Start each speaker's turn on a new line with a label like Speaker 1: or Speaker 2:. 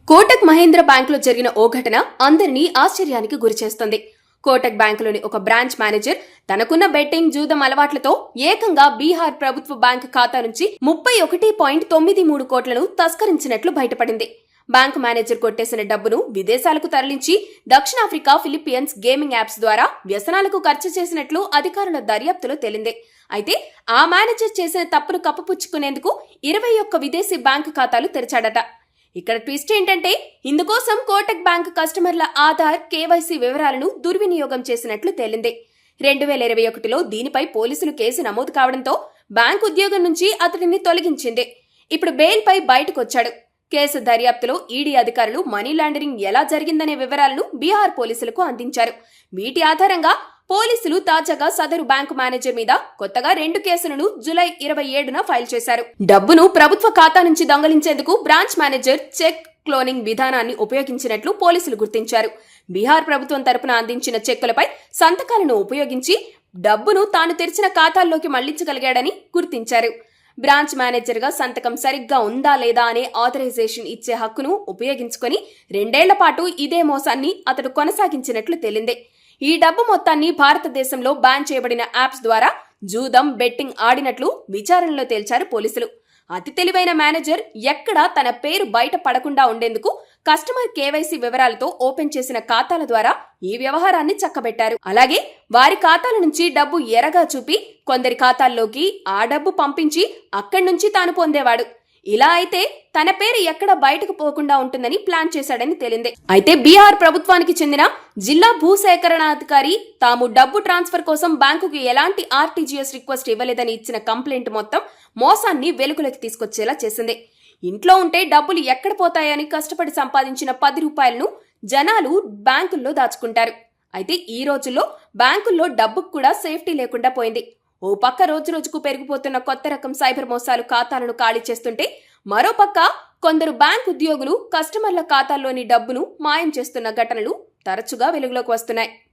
Speaker 1: కోటక్ మహేంద్ర బ్యాంకులో జరిగిన ఓ ఘటన అందరినీ ఆశ్చర్యానికి గురిచేస్తుంది. కోటక్ బ్యాంకులోని ఒక బ్రాంచ్ మేనేజర్ తనకున్న బెట్టింగ్ జూదం అలవాట్లతో ఏకంగా బీహార్ ప్రభుత్వ బ్యాంకు ఖాతా నుంచి 31.93 కోట్లను తస్కరించినట్లు బయటపడింది. బ్యాంకు మేనేజర్ కొట్టేసిన డబ్బును విదేశాలకు తరలించి దక్షిణాఫ్రికా, ఫిలిప్పీన్స్ గేమింగ్ యాప్స్ ద్వారా వ్యసనాలకు ఖర్చు చేసినట్లు అధికారుల దర్యాప్తులో తేలింది. అయితే ఆ మేనేజర్ చేసిన తప్పును కప్పిపుచ్చుకునేందుకు 21 విదేశీ బ్యాంకు ఖాతాలు తెరిచాడట. ఇక్కడ ట్విస్ట్ ఏంటంటే ఇందుకోసం కోటక్ బ్యాంక్ కస్టమర్ల ఆధార్, కేవైసీ వివరాలను దుర్వినియోగం చేసినట్లు తేలింది. 2021లో దీనిపై పోలీసులు కేసు నమోదు కావడంతో బ్యాంక్ ఉద్యోగం నుంచి అతడిని తొలగించింది. ఇప్పుడు బెయిల్పై బయటకొచ్చాడు. కేసు దర్యాప్తులో ఈడీ అధికారులు మనీ లాండరింగ్ ఎలా జరిగిందనే వివరాలను బీహార్ పోలీసులకు అందించారు. వీటి ఆధారంగా పోలీసులు తాజాగా సదరు బ్యాంకు మేనేజర్ మీద కొత్తగా 2 కేసులను జూలై 27న ఫైల్ చేశారు. డబ్బును ప్రభుత్వ ఖాతా నుంచి దొంగలించేందుకు బ్రాంచ్ మేనేజర్ చెక్ క్లోనింగ్ విధానాన్ని ఉపయోగించినట్లు పోలీసులు గుర్తించారు. బీహార్ ప్రభుత్వం తరపున అందించిన చెక్కులపై సంతకాలను ఉపయోగించి డబ్బును తాను తెరిచిన ఖాతాల్లోకి మళ్లించగలిగాడని గుర్తించారు. బ్రాంచ్ మేనేజర్ గా సంతకం సరిగ్గా ఉందా లేదా అనే ఆథరైజేషన్ ఇచ్చే హక్కును ఉపయోగించుకుని 2 ఏళ్ల పాటు ఇదే మోసాన్ని అతడు కొనసాగించినట్లు తేలింది. ఈ డబ్బు మొత్తాన్ని భారతదేశంలో బ్యాన్ చేయబడిన యాప్స్ ద్వారా జూదం, బెట్టింగ్ ఆడినట్లు విచారణలో తేల్చారు పోలీసులు. అతి తెలివైన మేనేజర్ ఎక్కడా తన పేరు బయట పడకుండా ఉండేందుకు కస్టమర్ కేవైసీ వివరాలతో ఓపెన్ చేసిన ఖాతాల ద్వారా ఈ వ్యవహారాన్ని చక్కబెట్టారు. అలాగే వారి ఖాతాల నుంచి డబ్బు ఎరగా చూపి కొందరి ఖాతాల్లోకి ఆ డబ్బు పంపించి అక్కడి నుంచి తాను పొందేవాడు. ఇలా అయితే తన పేరు ఎక్కడ బయటకు పోకుండా ఉంటుందని ప్లాన్ చేశాడని తేలింది. అయితే బీహార్ ప్రభుత్వానికి చెందిన జిల్లా భూసేకరణాధికారి తాము డబ్బు ట్రాన్స్ఫర్ కోసం బ్యాంకుకు ఎలాంటి ఆర్టీజీఎస్ రిక్వెస్ట్ ఇవ్వలేదని ఇచ్చిన కంప్లైంట్ మొత్తం మోసాన్ని వెలుగులోకి తీసుకొచ్చేలా చేసింది. ఇంట్లో ఉంటే డబ్బులు ఎక్కడ పోతాయని కష్టపడి సంపాదించిన 10 రూపాయలను జనాలు బ్యాంకుల్లో దాచుకుంటారు. అయితే ఈ రోజుల్లో బ్యాంకుల్లో డబ్బుకు కూడా సేఫ్టీ లేకుండా పోయింది. ఓ పక్క రోజుకు పెరిగిపోతున్న కొత్త రకం సైబర్ మోసాలు ఖాతాలను ఖాళీ చేస్తుంటే, మరోపక్క కొందరు బ్యాంక్ ఉద్యోగులు కస్టమర్ల ఖాతాల్లోని డబ్బును మాయం చేస్తున్న ఘటనలు తరచుగా వెలుగులోకి వస్తున్నాయి.